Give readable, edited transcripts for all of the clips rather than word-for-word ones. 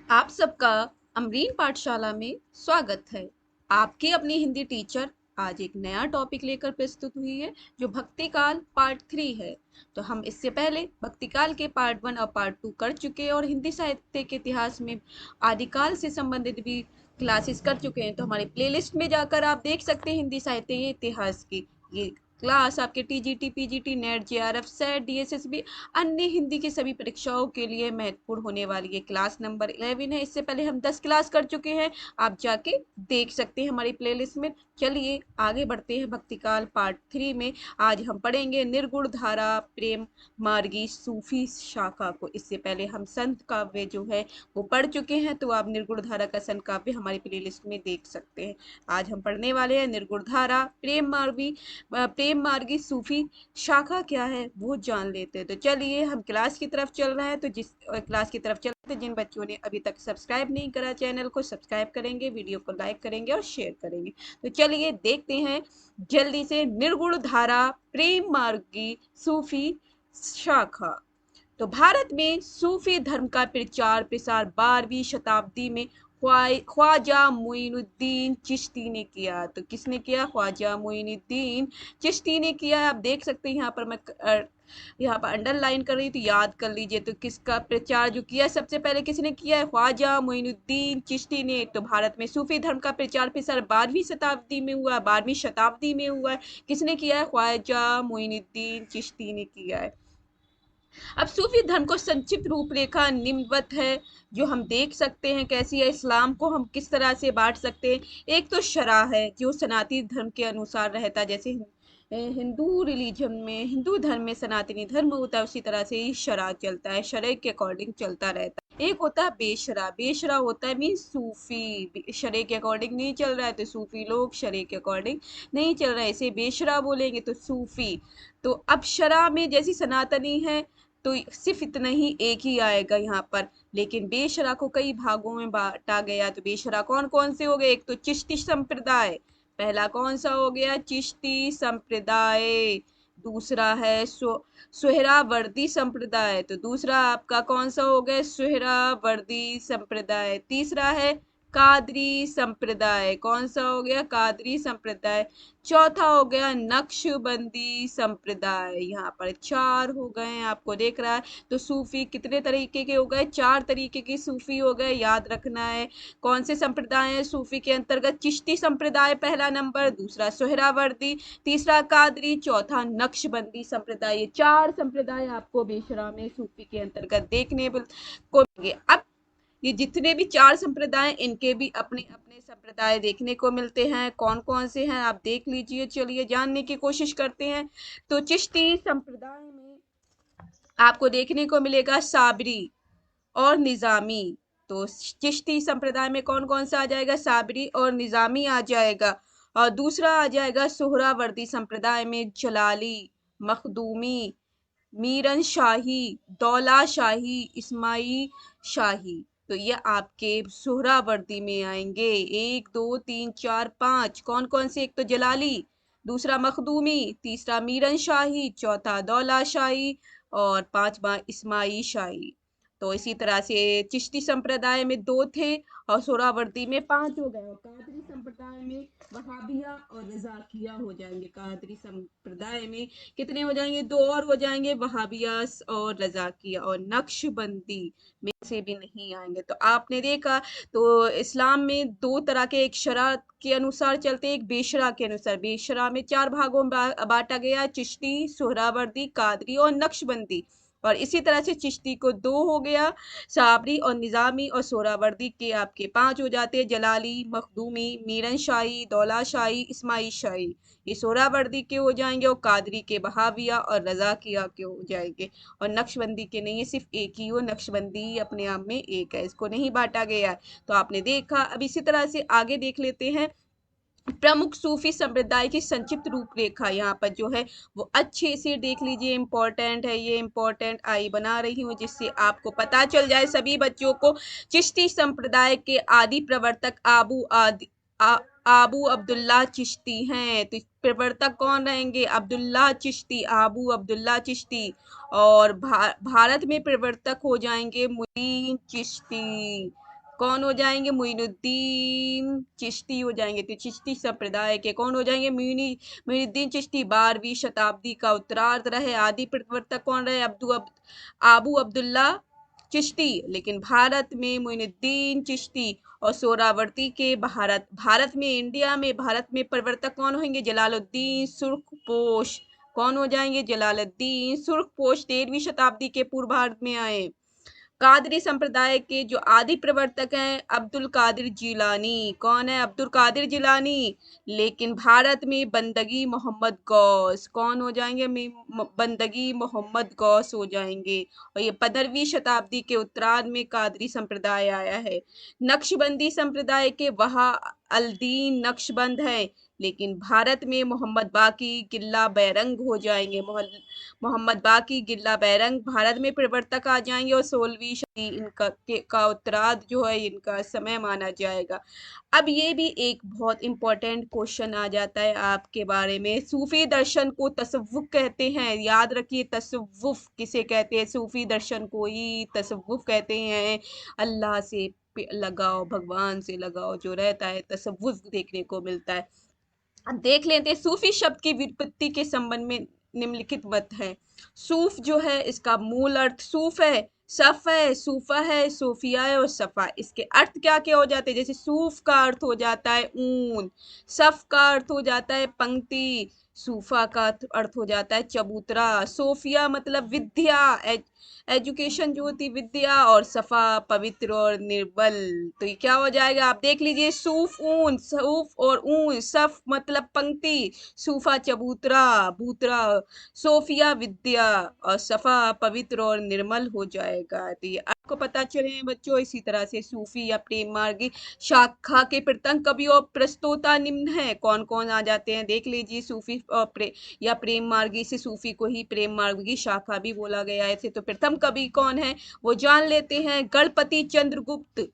आप सबका अमरीन पाठशाला में स्वागत है। आपकी अपनी हिंदी टीचर आज एक नया टॉपिक लेकर प्रस्तुत हुई है जो भक्तिकाल पार्ट 3 है। तो हम इससे पहले भक्तिकाल के पार्ट 1 और पार्ट 2 कर चुके हैं और हिंदी साहित्य के इतिहास में आदिकाल से संबंधित भी क्लासेस कर चुके हैं। तो हमारे प्लेलिस्ट में जाकर आप देख सकते हैं हिंदी साहित्य के इतिहास की ये क्लास आपके TGT, PGT, net, JRF, set, DSSB, अन्य हिंदी की सभी परीक्षाओं के लिए महत्वपूर्ण होने वाली है। क्लास नंबर 11 है। इससे पहले हम 10 क्लास कर चुके हैं, आप जाके देख सकते हैं हमारी प्लेलिस्ट में। चलिए आगे बढ़ते हैं भक्तिकाल पार्ट 3 में। आज हम पढ़ेंगे निर्गुण धारा प्रेम मार्गी सूफी शाखा को। इससे पहले हम संत काव्य जो है वो पढ़ चुके हैं, तो आप निर्गुण धारा का संत काव्य हमारी प्लेलिस्ट में देख सकते हैं। आज हम पढ़ने वाले हैं निर्गुण धारा प्रेम मार्गी सूफी शाखा क्या है वो जान लेते हैं। तो चलिए हम क्लास की तरफ चल रहे हैं। तो जिस क्लास की तरफ चलते हैं, जिन बच्चों ने अभी तक सब्सक्राइब नहीं करा चैनल को सब्सक्राइब करेंगे, वीडियो को लाइक करेंगे और शेयर करेंगे। तो चलिए देखते हैं जल्दी से निर्गुण धारा प्रेम मार्गी सूफी शाखा। तो भारत में सूफी धर्म का प्रचार प्रसार 12वीं शताब्दी में ख्वाजा मोइनुद्दीन चिश्ती ने किया। तो किसने किया? ख्वाजा मोइनुद्दीन चिश्ती ने किया। आप देख सकते हैं यहाँ पर मैं यहाँ पर अंडरलाइन कर रही, तो याद कर लीजिए। तो किसका प्रचार जो किया सबसे पहले किसने किया है? ख्वाजा मोइनुद्दीन चिश्ती ने। तो भारत में सूफी धर्म का प्रचार प्रसार 12वीं शताब्दी में हुआ, 12वीं शताब्दी में हुआ है। किसने किया है? ख्वाजा मोइनुद्दीन चिश्ती ने किया है। अब सूफी धर्म को संक्षिप्त रूपरेखा निम्नवत है, जो हम देख सकते हैं कैसी है। इस्लाम को हम किस तरह से बांट सकते हैं? एक तो शरा है जो सनातनी धर्म के अनुसार रहता है, जैसे हिंदू रिलीजन में, हिंदू धर्म में सनातनी धर्म होता है, उसी तरह से ही शरा चलता है, शरय के अकॉर्डिंग चलता रहता है। एक होता है बेशरा। बेशरा होता है मीन सूफी, शरय के अकॉर्डिंग नहीं चल रहा है तो सूफी लोग, शरय के अकॉर्डिंग नहीं चल रहा है इसे बेशरा बोलेंगे तो सूफी। तो अब शरा में जैसी सनातनी है तो सिर्फ इतना ही एक ही आएगा यहाँ पर, लेकिन बेशरा को कई भागों में बांटा गया। तो बेशरा कौन कौन से हो गए? एक तो चिश्ती संप्रदाय, पहला कौन सा हो गया? चिश्ती संप्रदाय। दूसरा है सुहरावर्दी संप्रदाय, तो दूसरा आपका कौन सा हो गया? सुहरावर्दी संप्रदाय। तीसरा है कादरी संप्रदाय, कौन सा हो गया? कादरी संप्रदाय। चौथा हो गया नक्शबंदी संप्रदाय। यहाँ पर 4 हो गए, आपको देख रहा है। तो सूफी कितने तरीके के हो गए? 4 तरीके के सूफी हो गए, याद रखना है। कौन से संप्रदाय है सूफी के अंतर्गत? चिश्ती संप्रदाय पहला नंबर, दूसरा सोहरावर्दी, तीसरा कादरी, चौथा नक्शबंदी संप्रदाय। ये 4 संप्रदाय आपको बेशरा में सूफी के अंतर्गत देखने को मिलेंगे। अब ये जितने भी 4 संप्रदाय, इनके भी अपने अपने संप्रदाय देखने को मिलते हैं। कौन कौन से हैं आप देख लीजिए। चलिए जानने की कोशिश करते हैं। तो चिश्ती संप्रदाय में आपको देखने को मिलेगा साबरी और निजामी। तो चिश्ती संप्रदाय में कौन कौन सा आ जाएगा? साबरी और निजामी आ जाएगा। और दूसरा आ जाएगा सोहरावर्दी संप्रदाय में जलाली, मखदूमी, मीरन शाही, दौला शाही, इस्माई शाही। तो ये आपके सोहरावर्दी में आएंगे। 1 2 3 4 5 कौन कौन से? एक तो जलाली, दूसरा मखदूमी, तीसरा मीरन शाही, चौथा दौला शाही और पांचवा इस्माई शाही। तो इसी तरह से चिश्ती संप्रदाय में 2 थे और सोहरावर्दी में 5 हो गए। और कादरी संप्रदाय में वहाबिया और रजाकिया हो जाएंगे। कादरी संप्रदाय में कितने हो जाएंगे? 2 और हो जाएंगे, वहाबियास और रजाकिया। और नक्शबंदी में से भी नहीं आएंगे। तो आपने देखा, तो इस्लाम में 2 तरह के, एक शरा के अनुसार चलते, एक बेशरा के अनुसार। बेशरा में 4 भागों में बांटा गया, चिश्ती, सोहरावर्दी, कादरी और नक्शबंदी। और इसी तरह से चिश्ती को 2 हो गया, साबरी और निजामी, और सोहरावर्दी के आपके 5 हो जाते हैं, जलाली, मखदूमी, मीरन शाही, दौला शाही, इस्माई शाही। ये सोहरावर्दी के हो जाएंगे। और कादरी के बहाविया और रजाकिया के हो जाएंगे। और नक्शबंदी के नहीं है, सिर्फ एक ही हो, नक्शबंदी अपने आप में एक है, इसको नहीं बांटा गया है। तो आपने देखा। अब इसी तरह से आगे देख लेते हैं प्रमुख सूफी संप्रदाय की संक्षिप्त रूपरेखा। यहाँ पर जो है वो अच्छे से देख लीजिए, इंपॉर्टेंट है ये, इंपॉर्टेंट आई बना रही हूँ जिससे आपको पता चल जाए सभी बच्चों को। चिश्ती संप्रदाय के आदि प्रवर्तक आबू अब्दुल्ला चिश्ती हैं। तो प्रवर्तक कौन रहेंगे? अब्दुल्ला चिश्ती, आबू अब्दुल्ला चिश्ती। और भारत में प्रवर्तक हो जाएंगे मुईनुद्दीन चिश्ती। कौन हो जाएंगे? मोइनुद्दीन चिश्ती हो जाएंगे। तो चिश्ती संप्रदाय के कौन हो जाएंगे? मोइनुद्दीन चिश्ती 12वीं शताब्दी का उत्तरार्ध रहे। आदि प्रवर्तक कौन रहे? आबू अब्दुल्ला चिश्ती। लेकिन भारत में मोइनुद्दीन चिश्ती और सोहरावर्दी के भारत में प्रवर्तक कौन होंगे? जलालुद्दीन सुर्खपोश। कौन हो जाएंगे? जलालुद्दीन सुर्खपोश 13वीं शताब्दी के पूर्व भारत में आए। कादरी संप्रदाय के जो आदि प्रवर्तक हैं अब्दुल कादिर जिलानी। कौन है? अब्दुल कादिर जिलानी। लेकिन भारत में बंदगी मोहम्मद गौस। कौन हो जाएंगे? बंदगी मोहम्मद गौस हो जाएंगे। और ये 15वीं शताब्दी के उत्तरार्ध में कादरी संप्रदाय आया है। नक्शबंदी संप्रदाय के वहा अल्दीन नक्शबंद है। लेकिन भारत में मोहम्मद बाकी गिल्ला बैरंग हो जाएंगे। मोहम्मद बाकी गिल्ला बैरंग भारत में प्रवर्तक आ जाएंगे और 16वीं सदी का उत्तरार्ध जो है इनका समय माना जाएगा। अब ये भी एक बहुत इंपॉर्टेंट क्वेश्चन आ जाता है आपके बारे में। सूफी दर्शन को तसव्वुफ कहते हैं। याद रखिए, तसव्वुफ किसे कहते हैं? सूफी दर्शन को ही तसव्वुफ कहते हैं। अल्लाह से लगाओ, भगवान से लगाओ जो रहता है, तसव्वुफ देखने को मिलता है। अब देख लेते हैं सूफी शब्द की व्युत्पत्ति के संबंध में निम्नलिखित मत है। सूफ जो है इसका मूल अर्थ सूफ है, सफ है, सूफा है, सूफिया है और सफा। इसके अर्थ क्या क्या हो जाते हैं? जैसे सूफ का अर्थ हो जाता है ऊन, सफ का अर्थ हो जाता है पंक्ति, सूफा का अर्थ हो जाता है चबूतरा, सोफिया मतलब विद्या, एजुकेशन जो होती विद्या, और सफा पवित्र और निर्बल। तो ये क्या हो जाएगा? आप देख लीजिए, सूफ ऊन, सूफ और ऊन, सफ मतलब पंक्ति, सूफा चबूतरा बूतरा, सोफिया विद्या और सफा पवित्र और निर्मल हो जाएगा। तो ये आपको पता चले बच्चों। इसी तरह से सूफी या प्रेम मार्गी शाखा के प्रतंग कवि और प्रस्तोता निम्न है। कौन कौन आ जाते हैं देख लीजिए। सूफी और या प्रेम मार्गी से सूफी को ही प्रेम मार्गी शाखा भी बोला गया है। तो प्रथम कवि कौन है वो जान लेते हैं। गणपति चंद्रगुप्त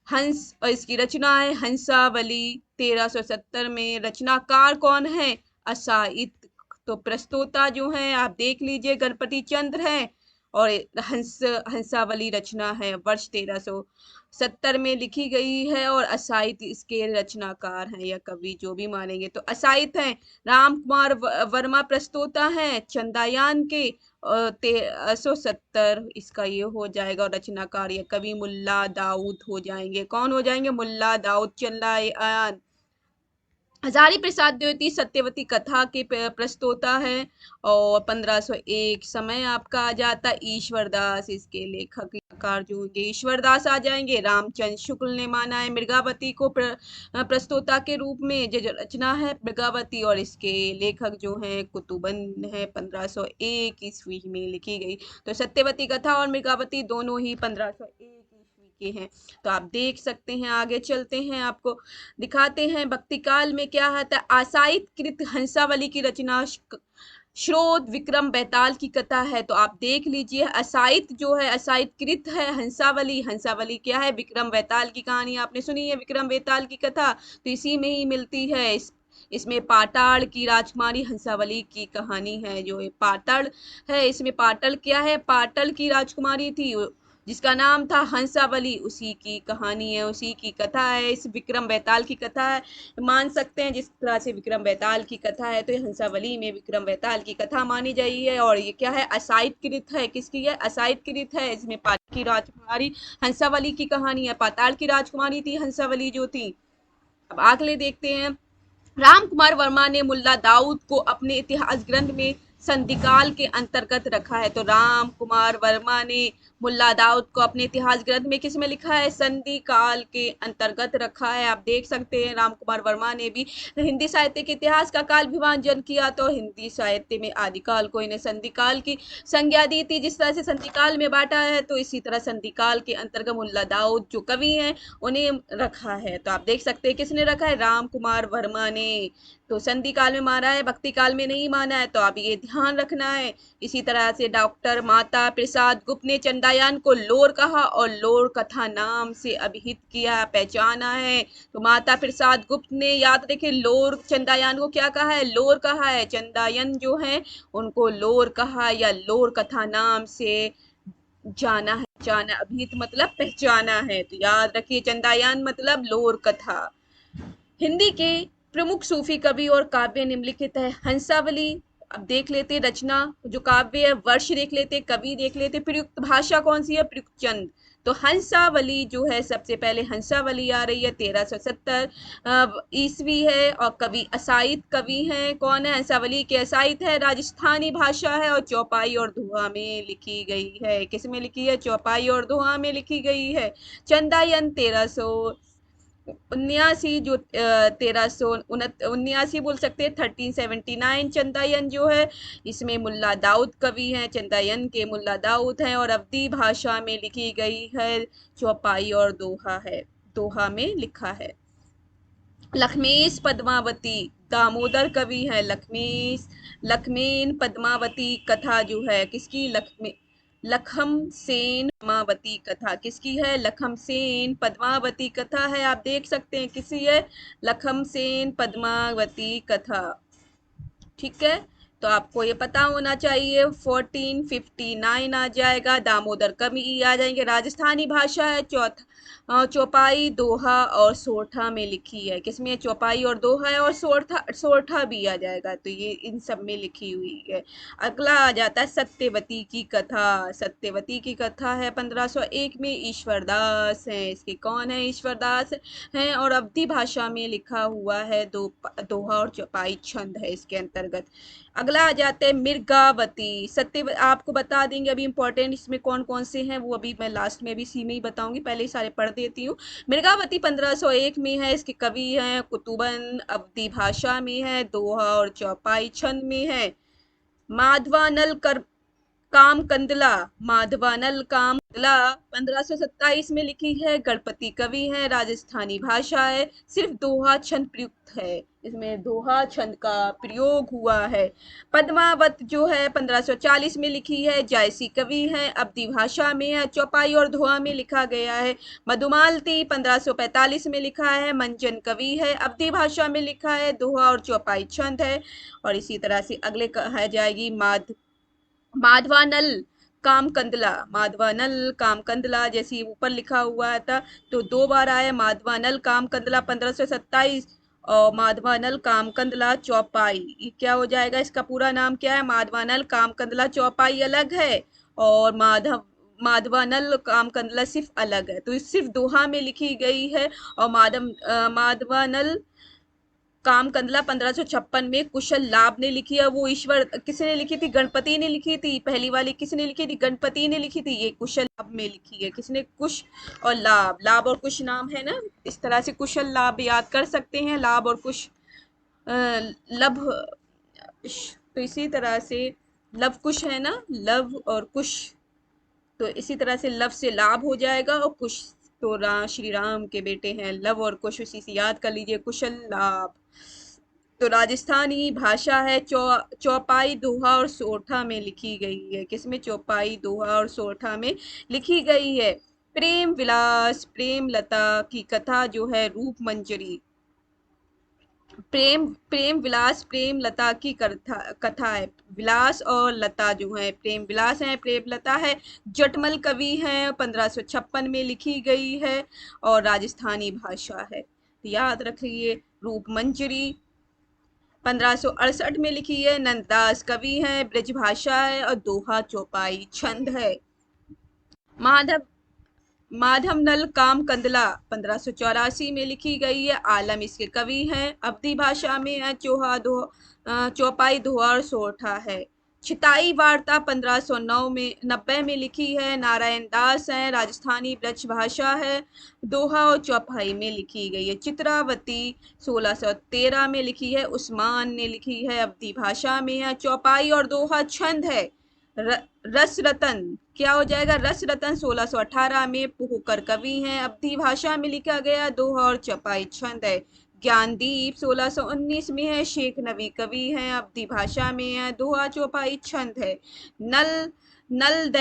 हंस, और इसकी रचना है हंसावली 1370 में। रचनाकार कौन है? असाइत। तो प्रस्तोता जो है आप देख लीजिए गणपति चंद्र है, और हंसावली रचना है वर्ष 1370 में लिखी गई है, और असाइत इसके रचनाकार हैं या कवि जो भी मानेंगे तो असाइत हैं। राम कुमार वर्मा प्रस्तोता है चंदायान के 1370 इसका ये हो जाएगा। और रचनाकार या कवि मुल्ला दाऊद हो जाएंगे। कौन हो जाएंगे? मुल्ला दाऊद चंदायान। हजारी प्रसाद द्विवेदी सत्यवती कथा के प्रस्तोता है, और 1501 समय आपका आ जाता। ईश्वरदास इसके लेखक जो होंगे ईश्वरदास आ जाएंगे। रामचंद्र शुक्ल ने माना है मृगावती को प्रस्तोता के रूप में। जो रचना है मृगावती, और इसके लेखक जो हैं कुतुबन है 1501 ईस्वी में लिखी गई। तो सत्यवती कथा और मृगावती दोनों ही 1501 के हैं। तो आप देख सकते हैं। आगे चलते हैं, आपको दिखाते हैं भक्ति काल में क्या आता है। आसाइत कृत हंसावली की रचना श्रोत विक्रम बेताल की कथा है। तो आप देख लीजिए असाइत जो है असाइत कृत है हंसावली। हंसावली क्या है? विक्रम बेताल की कहानी आपने सुनी है, विक्रम बेताल की कथा, तो इसी में ही मिलती है। इसमें पाताल की राजकुमारी हंसावली की कहानी है। जो पाताल है इसमें पाटल क्या है? पाटल की राजकुमारी थी जिसका नाम था हंसावली, उसी की कहानी है, उसी की कथा है। इस विक्रम बेताल की कथा है, मान सकते हैं। जिस तरह से विक्रम बेताल की कथा है तो हंसावली में विक्रम बेताल की कथा मानी जाई है। और ये क्या है? असाइत कृत है। किसकी है? असाइत कृत है। इसमें पाताल की राजकुमारी हंसावली की कहानी है। पाताल की राजकुमारी थी हंसावली जो थी। अब अगले देखते हैं। राम कुमार वर्मा ने मुल्ला दाऊद को अपने इतिहास ग्रंथ में संधिकाल के अंतर्गत रखा है। तो राम कुमार वर्मा ने मुल्ला दाऊद को अपने इतिहास ग्रंथ में किस में लिखा है? संधि काल के अंतर्गत रखा है। आप देख सकते हैं राम कुमार वर्मा ने भी हिंदी साहित्य के इतिहास का काल विभाजन किया। तो हिंदी साहित्य में आदिकाल को इन्हें संधि काल की संज्ञा दी थी। जिस तरह से संधि काल में बांटा है तो इसी तरह संधि काल के अंतर्गत मुल्ला दाऊद जो कवि हैं उन्हें रखा है। तो आप देख सकते हैं किसने रखा है? राम कुमार वर्मा ने। तो संधि काल में माना है, भक्ति काल में नहीं माना है, तो आप ये ध्यान रखना है। इसी तरह से डॉक्टर माता प्रसाद गुप्त ने चंदायान को लोर कहा और लोर कथा नाम से अभिहित किया, पहचाना है। तो माता प्रसाद गुप्त ने, याद रखे, लोर चंदायान को क्या कहा है? लोर कहा है। चंदायन जो है उनको लोर कहा या लोर कथा नाम से जाना है। पहचाना, अभिहित मतलब पहचाना है, तो याद रखिए चंदायन मतलब लोर कथा। हिंदी के प्रमुख सूफी कवि और काव्य निम्नलिखित है। हंसावली, अब देख लेते रचना, जो काव्य है, वर्ष देख लेते, कवि देख लेते, प्रयुक्त भाषा कौन सी है, प्रयुक्त चंद। तो हंसावली जो है, सबसे पहले हंसावली आ रही है 1370 ईस्वी है, और कवि असाइद कवि हैं। कौन है हंसावली के? असाइद है, राजस्थानी भाषा है और चौपाई और दोहा में लिखी गई है। किस में लिखी है? चौपाई और दोहा में लिखी गई है। चंदायन 1379, जो 1379 बोल सकते हैं, 1379 चंदायन जो है, इसमें मुल्ला दाऊद कवि हैं, चंदायन के मुल्ला दाऊद हैं, और अवधी भाषा में लिखी गई है। चौपाई और दोहा है, दोहा में लिखा है। लक्ष्मीश पद्मावती दामोदर कवि है। लक्ष्मीश, लक्ष्मीन पद्मावती कथा जो है किसकी? लखम सेन पद्मावती कथा किसकी है? लखम सेन पद्मावती कथा है, आप देख सकते हैं किसी है, लखम सेन पद्मावती कथा। ठीक है, तो आपको ये पता होना चाहिए। 1459 आ जाएगा, दामोदर कवि आ जाएंगे। राजस्थानी भाषा है, चौपाई दोहा और सोरठा में लिखी है। किसमें? चौपाई और दोहा है, और सोरठा, सोरठा भी आ जाएगा, तो ये इन सब में लिखी हुई है। अगला आ जाता है सत्यवती की कथा। सत्यवती की कथा है 1501 में, ईश्वरदास है इसके। कौन है? ईश्वरदास हैं, और अवधी भाषा में लिखा हुआ है। दोहा और चौपाई छंद है इसके अंतर्गत। अगला आ जाते हैं मृगावती। सत्य आपको बता देंगे अभी, इंपॉर्टेंट इसमें कौन कौन से हैं वो अभी मैं लास्ट में भी सी में ही बताऊंगी, पहले ही सारे पढ़ देती हूँ। मृगावती 1501 में है, इसके कवि हैं कुतुबन, अवधी भाषा में है, दोहा और चौपाई छंद में है। माधवानल कर काम कंदला, माधवानल काम कंदला 1527 में लिखी है, गणपति कवि है, राजस्थानी भाषा है, सिर्फ दोहा छंद प्रयुक्त है, इसमें दोहा छंद का प्रयोग हुआ है। पद्मावत जो है 1540 में लिखी है, जायसी कवि है, अवधी भाषा में है, चौपाई और दोहा में लिखा गया है। मधुमालती 1545 में लिखा है, मंजन कवि है, अवधी भाषा में लिखा है, दोहा और चौपाई छंद है। और इसी तरह से अगले कहा जाएगी माधवानल काम कंदला। माधवानल काम कंदला जैसे ऊपर लिखा हुआ था, तो दो बार आया माधवानल काम कंदला 1527, और माधवानल काम कंदला चौपाई। ये क्या हो जाएगा? इसका पूरा नाम क्या है? माधवानल काम कंदला चौपाई अलग है, और माधवानल काम कंदला सिर्फ अलग है, तो ये सिर्फ दोहा में लिखी गई है। और माधवानल काम कंदला 1556 में कुशल लाभ ने लिखी है। वो ईश्वर किसने लिखी थी? गणपति ने लिखी थी। पहली वाली किसने लिखी थी? गणपति ने लिखी थी। ये कुशल लाभ में लिखी है। किसने? कुश और लाभ, लाभ और कुश नाम है ना, इस तरह से कुशल लाभ याद कर सकते हैं, लाभ और कुश लभ। तो इसी तरह से लव कुश है ना, लव और कुश, तो इसी तरह से लव से लाभ हो जाएगा, और कुश तो श्री राम के बेटे हैं, लव और कुश, उसी से याद कर लीजिए, कुशल लाभ। तो राजस्थानी भाषा है, चौपाई दोहा और सोरठा में लिखी गई है। किसमें? चौपाई दोहा और सोरठा में लिखी गई है। प्रेम विलास प्रेम लता की कथा जो है, रूप मंजरी। प्रेम प्रेम विलास प्रेम लता की कथा है। विलास और लता जो है, प्रेम विलास है, प्रेम लता है, जटमल कवि हैं, 1556 में लिखी गई है, और राजस्थानी भाषा है, याद रखिए। रूप मंजरी 1568 में लिखी है, नंददास कवि हैं, ब्रज भाषा है, और दोहा चौपाई छंद है। माधव माधव नल काम कंदला 1584 में लिखी गई है, आलम इसके कवि हैं, अवधी भाषा में है, चौपाई दोहा और सोरठा है। छिताई वार्ता 1509 में 90 में लिखी है, नारायण दास हैं, राजस्थानी ब्रज भाषा है, दोहा और चौपाई में लिखी गई है। चित्रावती 1613 में लिखी है, उस्मान ने लिखी है, अवधी भाषा में है, चौपाई और दोहा छंद है। रस रतन क्या हो जाएगा? रस रतन 1618 में पुहकर कवि हैं, अवधी भाषा में लिखा गया, दोहा और चौपाई छंद है। ज्ञानदीप 1619 में है, शेख नवी कवि हैं, अवधी भाषा में है, दोहा चौपाई छंद है। नल नल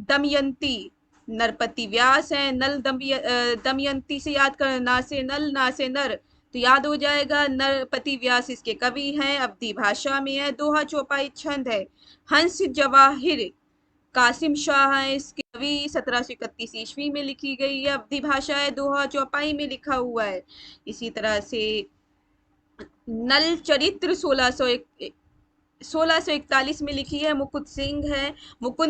दमयंती नरपति व्यास है, दमयंती से याद कर, ना से नल ना से नर, तो याद हो जाएगा, नरपति व्यास इसके कवि हैं, अवधी भाषा में है, दोहा चौपाई छंद है। हंस जवाहिर कासिम शाह है इसके कवि, 1731 ईस्वी में लिखी गई है। अवधी भाषा है, दोहा चौपाई में लिखा हुआ है। इसी तरह से नल चरित्र 1641 में लिखी है, मुकुंद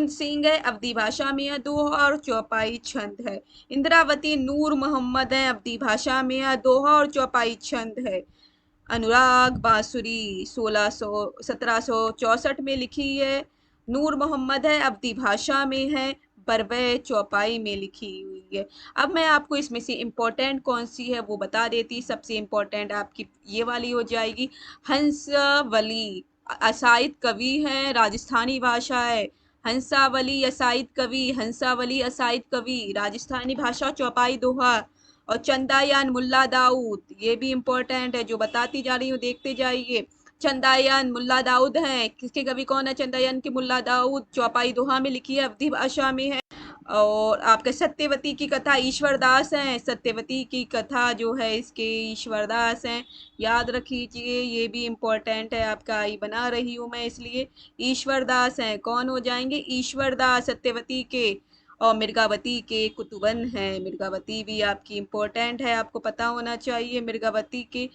सिंह है, अवधी भाषा में है, दोहा और चौपाई छंद है। इंद्रावती नूर मोहम्मद है, अवधी भाषा में है, दोहा और चौपाई छंद है। अनुराग बांसुरी 1764 में लिखी है, नूर मोहम्मद है, अवधी भाषा में है, बरवे चौपाई में लिखी हुई है। अब मैं आपको इसमें से इम्पोर्टेंट कौन सी है वो बता देती। सबसे इम्पोर्टेंट आपकी ये वाली हो जाएगी, हंसवली असाइद कवि है, राजस्थानी भाषा है। हंसावली असाइद कवि, राजस्थानी भाषा, चौपाई दोहा। और चंदायान मुल्ला दाऊद, ये भी इम्पोर्टेंट है, जो बताती जा रही हूँ देखते जाइए। चंदायान मुल्ला दाऊद हैं, किसके कवि कौन है? चंदायान के मुल्ला दाऊद, चौपाई दोहा में लिखी है, अवधी भाषा में है। और आपके सत्यवती की कथा ईश्वर दास हैं, सत्यवती की कथा जो है इसके ईश्वर दास हैं, याद रखिए, ये भी इम्पोर्टेंट है आपका, आई बना रही हूँ मैं इसलिए। ईश्वर दास हैं, कौन हो जाएंगे? ईश्वर दास सत्यवती के। और मृगावती के कुतुबन है, मृगावती भी आपकी इम्पोर्टेंट है, आपको पता होना चाहिए। मृगावती के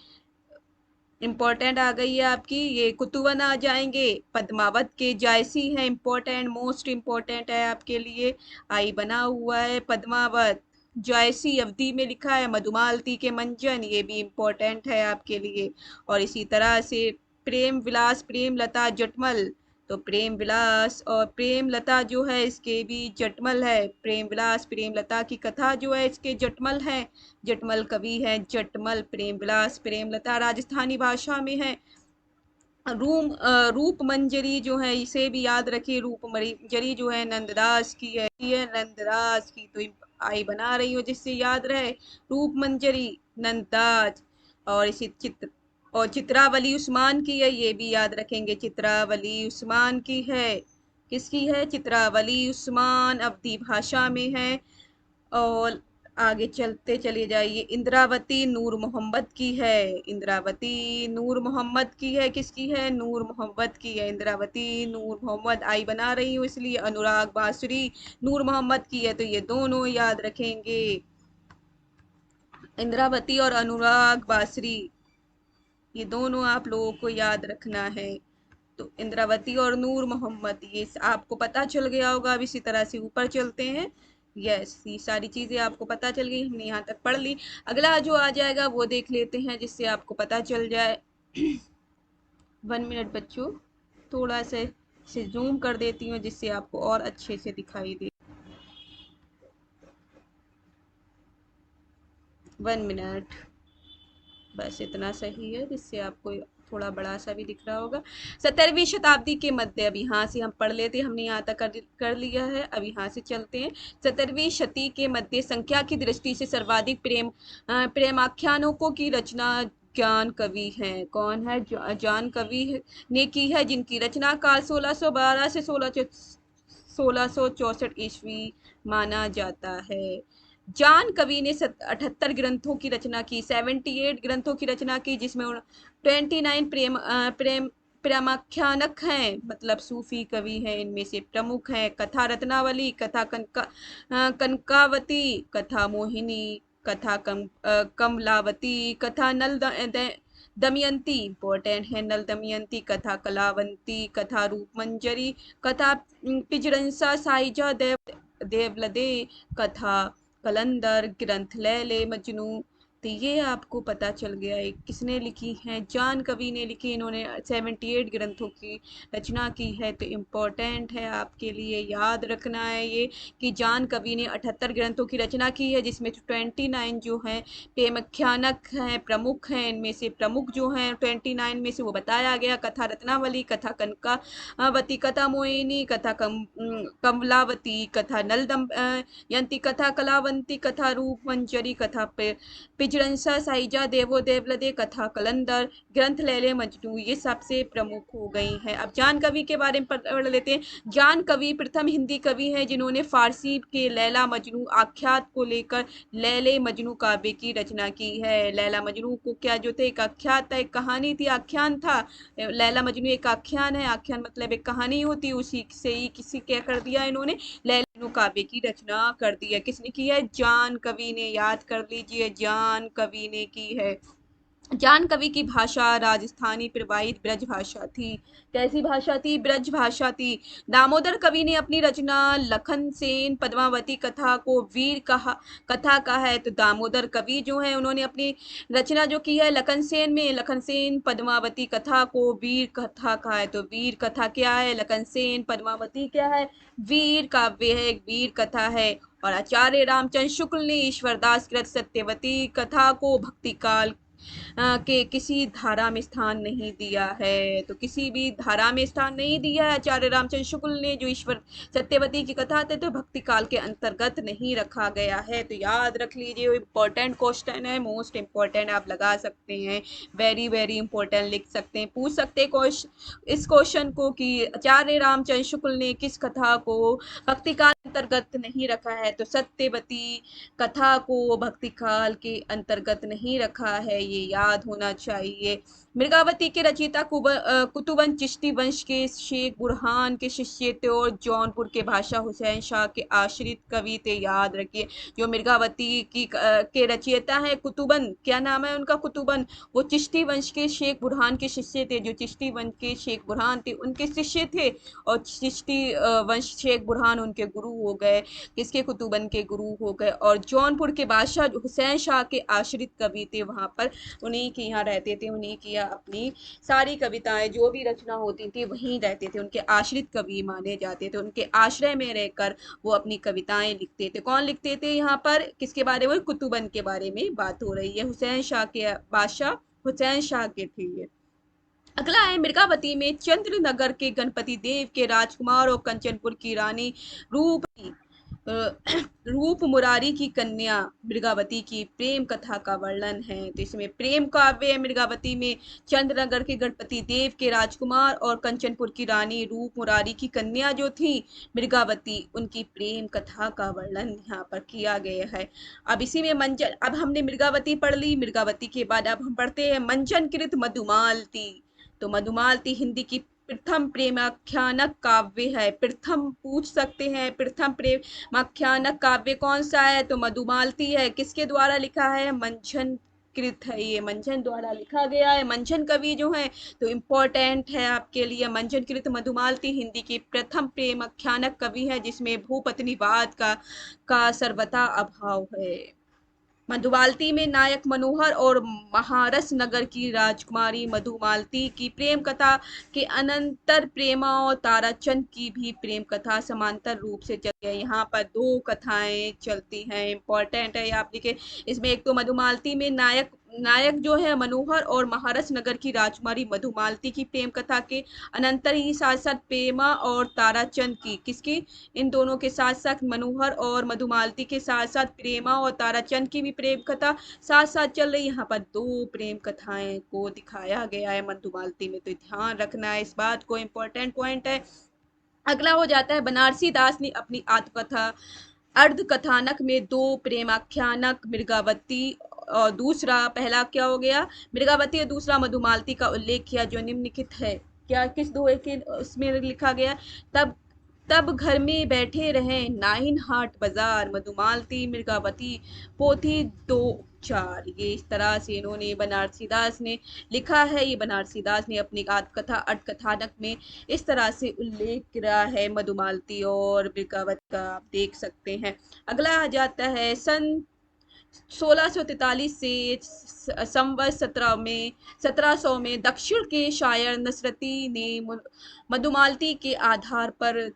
इम्पोर्टेंट आ गई है आपकी, ये कुतुबन आ जाएंगे। पद्मावत के जायसी है, इम्पोर्टेंट, मोस्ट इम्पोर्टेंट है आपके लिए, आई बना हुआ है। पद्मावत जायसी अवधि में लिखा है। मधुमालती के मंजन, ये भी इम्पोर्टेंट है आपके लिए। और इसी तरह से प्रेम विलास प्रेमलता जटमल, तो प्रेम विलास और प्रेमलता जो है इसके भी जटमल है। प्रेम विलास प्रेमलता की कथा जो है इसके जटमल है, जटमल कवि है जटमल। प्रेम विलास प्रेमलता राजस्थानी भाषा में है। रूप मंजरी जो है इसे भी याद रखिए, रूप मंजरी जो है नंददास की है, ये नंददास की, तो आई बना रही हूँ जिससे याद रहे, रूप मंजरी नंददास। और इसी चित्रावली उस्मान की है, ये भी याद रखेंगे, चित्रावली उस्मान की है। किसकी है? चित्रावली उस्मान, अवधी भाषा में है। और आगे चलते चले जाइए, इंद्रावती नूर मोहम्मद की है, इंद्रावती नूर मोहम्मद की है, किसकी है? नूर मोहम्मद की है, इंद्रावती नूर मोहम्मद, आई बना रही हूँ इसलिए। अनुराग बांसुरी नूर मोहम्मद की है, तो ये दोनों याद रखेंगे, इंद्रावती और अनुराग बांसुरी, ये दोनों आप लोगों को याद रखना है। तो इंद्रावती और नूर मोहम्मद, ये आपको पता चल गया होगा। अब इसी तरह से ऊपर चलते हैं। यस, ये सारी चीजें आपको पता चल गई, हमने यहाँ तक पढ़ ली। अगला जो आ जाएगा वो देख लेते हैं, जिससे आपको पता चल जाए। 1 मिनट बच्चों, थोड़ा से जूम कर देती हूँ जिससे आपको और अच्छे से दिखाई दे। 1 मिनट, बस इतना सही है जिससे आपको थोड़ा बड़ा सा भी दिख रहा होगा। 17वीं शताब्दी के मध्य, अब यहाँ से हम पढ़ लेते, हमने यहाँ तक कर लिया है, अब यहाँ से चलते हैं। 17वीं शती के मध्य संख्या की दृष्टि से सर्वाधिक प्रेमाख्यानों की रचना जान कवि हैं। कौन है? जान कवि ने की है, जिनकी रचना काल 1612 से 1664 ईस्वी माना जाता है। जान कवि ने 78 ग्रंथों की रचना की, 78 ग्रंथों की रचना की, जिसमें 29 प्रेमाख्यानक हैं, मतलब सूफी कवि हैं। इनमें से प्रमुख हैं कथा रत्नावली, कथा कनकावती, कथा मोहिनी, कथा कमलावती, कथा नल दमयंती, इम्पोर्टेंट है, नल दमयंती, कथा कलावंती, कथा रूपमंजरी, कथा पिजरंसा साइजा देवलदे, कथा कलंदर, ग्रंथ लैले मजनू। तो ये आपको पता चल गया है किसने लिखी है, जान कवि ने लिखी, इन्होंने 78 ग्रंथों की रचना की है। तो इम्पोर्टेंट है आपके लिए, याद रखना है ये, कि जान कवि ने 78 ग्रंथों की रचना की है, जिसमें 29 जो हैं प्रेमाख्यानक हैं, प्रमुख हैं। इनमें से प्रमुख जो हैं 29 में से वो बताया गया, कथा रत्नावली, कथा कनकावती, कथा मोहिनी, कथा कमलावती, कथा नलदम यंती, कथा कलावंती, कथा रूप मंजरी, कथा हिजरंसा साहिजा देवो देवलदे कथा कलंदर ग्रंथ लैले मजनू ये सबसे प्रमुख हो गई हैं। अब जान कवि के बारे में पढ़ लेते हैं। जान कवि प्रथम हिंदी कवि हैं जिन्होंने फारसी के लैला मजनू आख्यात को लेकर लैले मजनू काव्य की रचना की है। लैला मजनू को क्या जो थे, एक आख्यात था, एक कहानी थी, आख्यान था। लैला मजनू एक आख्यान है, आख्यान मतलब एक कहानी होती, उसी से ही किसी क्या कर दिया इन्होंने, लैला मजनू काव्य की रचना कर दी है। किसने की है? जान कवि ने। याद कर लीजिए, जान कवि ने की है। जान कवि की भाषा राजस्थानी प्रवाहित ब्रज भाषा थी। कैसी भाषा थी? ब्रज भाषा थी। दामोदर कवि ने अपनी रचना लखन सेन पद्मावती कथा को वीर कहा कथा का है। तो दामोदर कवि जो है उन्होंने अपनी रचना जो की है लखन सेन में, लखन सेन पद्मावती कथा को वीर कथा कहा है। तो वीर कथा क्या है? लखन सेन पद्मावती क्या है? वीर काव्य है, एक वीर कथा है। और आचार्य रामचंद्र शुक्ल ने ईश्वरदास कृत सत्यवती कथा को भक्ति काल के किसी धारा में स्थान नहीं दिया है। तो किसी भी धारा में स्थान नहीं दिया है आचार्य रामचंद्र शुक्ल ने। जो ईश्वर सत्यवती की कथा थे तो भक्ति काल के अंतर्गत नहीं रखा गया है। तो याद रख लीजिए, इंपॉर्टेंट क्वेश्चन है, मोस्ट इंपॉर्टेंट आप लगा सकते हैं, वेरी वेरी इंपॉर्टेंट लिख सकते हैं, पूछ सकते हैं इस क्वेश्चन को कि आचार्य रामचंद्र शुक्ल ने किस कथा को भक्ति काल अंतर्गत नहीं रखा है। तो सत्यवती कथा को भक्ति काल के अंतर्गत नहीं रखा है, ये याद होना चाहिए। मृगावती के रचयिता कुतुबन चिश्ती वंश के शेख बुरहान के शिष्य थे और जौनपुर के बादशाह हुसैन शाह के आश्रित कवि थे। याद रखिए, जो मृगावती की के रचयिता है कुतुबन, क्या नाम है उनका? कुतुबन। वो चिश्ती वंश के शेख बुरहान के शिष्य थे। जो चिश्ती वंश के शेख बुरहान थे उनके शिष्य थे, और चिश्ती वंश शेख बुरहान उनके गुरु हो गए। किसके? कुतुबन के गुरु हो गए। और जौनपुर के बादशाह हुसैन शाह के आश्रित कवि थे, वहां पर उन्हीं के यहाँ रहते थे, उन्हीं की अपनी सारी कविताएं जो भी रचना होती थी वहीं रहते थे, उनके आश्रित कवि माने जाते थे। उनके आश्रय में रहकर वो अपनी कविताएं लिखते थे। कौन लिखते थे यहाँ पर? किसके बारे में? कुतुबन के बारे में बात हो रही है। हुसैन शाह के बादशाह हुसैन शाह के थे ये। अगला है, मृगावती में चंद्रनगर के गणपति देव के राजकुमार और कंचनपुर की रानी रूप रूप मुरारी की कन्या मृगावती की प्रेम कथा का वर्णन है। तो इसमें प्रेम काव्य है मृगावती में। चंद्रनगर के गणपति देव के राजकुमार और कंचनपुर की रानी रूप मुरारी की कन्या जो थी मृगावती, उनकी प्रेम कथा का वर्णन यहाँ पर किया गया है। अब इसी में मंजन, अब हमने मृगावती पढ़ ली, मृगावती के बाद अब हम पढ़ते हैं मंजन कृत मधुमालती। तो मधुमालती हिंदी की प्रथम प्रेमाख्यानक काव्य है। प्रथम पूछ सकते हैं, प्रथम प्रेमाख्यानक काव्य कौन सा है? तो मधुमालती है। किसके द्वारा लिखा है? मंजन कृत है, ये मंजन द्वारा लिखा गया है। मंजन कवि जो है तो इम्पोर्टेंट है आपके लिए। मंजन कृत मधुमालती हिंदी की प्रथम प्रेमाख्यानक कवि है जिसमें भूपत्नीवाद का सर्वथा अभाव है। मधुमालती में नायक मनोहर और महारस नगर की राजकुमारी मधुमालती की प्रेम कथा के अनंतर प्रेमा और ताराचंद की भी प्रेम कथा समांतर रूप से चलती है। यहाँ पर दो कथाएं चलती हैं, इंपॉर्टेंट है आप लिखे। इसमें एक तो मधुमालती में नायक जो है मनोहर और महारस नगर की राजकुमारी मधुमालती की प्रेम कथा के अनंतर ही साथ साथ प्रेमा और ताराचंद की, किसकी? इन दोनों के साथ साथ मनोहर और मधुमालती के साथ साथ प्रेमा और ताराचंद की भी प्रेम कथा साथ साथ चल रही। यहाँ पर दो प्रेम कथाएं को दिखाया गया है मधुमालती में, तो ध्यान रखना है इस बात को, इंपॉर्टेंट पॉइंट है। अगला हो जाता है, बनारसी दास ने अपनी आत्मकथा अर्ध कथानक में दो प्रेमाख्यानक मृगावती और दूसरा, पहला क्या हो गया मृगावती और दूसरा मधुमालती का उल्लेख किया जो निम्नलिखित है। क्या किस दोहे के उसमें लिखा गया? तब तब घर में बैठे रहे नाइन हाट बाजार मधुमालती मृगावती पोथी दो चार। ये इस तरह से इन्होंने बनारसी दास ने लिखा है। ये बनारसी दास ने अपनी आत्मकथा अर्थ कथानक में इस तरह से उल्लेख किया है मधुमालती और मृगावती का, आप देख सकते हैं। अगला आ जाता है सन 1643 से संवत 1700 में दक्षिण के शायर नसरती ने मधुमालती के आधार पर